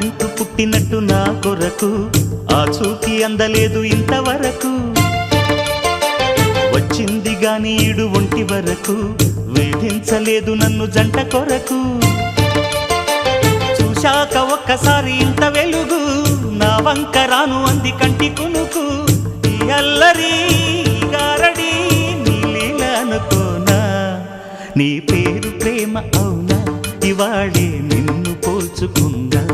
నువ్వంటూ పుట్టినట్టు నా కొరకు ఆ చూకి అందలేదు ఇంతవరకు వచ్చింది గాని ఈడు ఒంటి వరకు వేధించలేదు నన్ను జంట కొరకు చూశాక ఒక్కసారి ఇంత వెలుగు నా వంక రాను అంది కంటి కునుకు ఈ అల్లరి గారడి నీలీల అనుకోనా నీ పేరు ప్రేమ అవునా ఇవాళే నిన్ను పోల్చుకుందా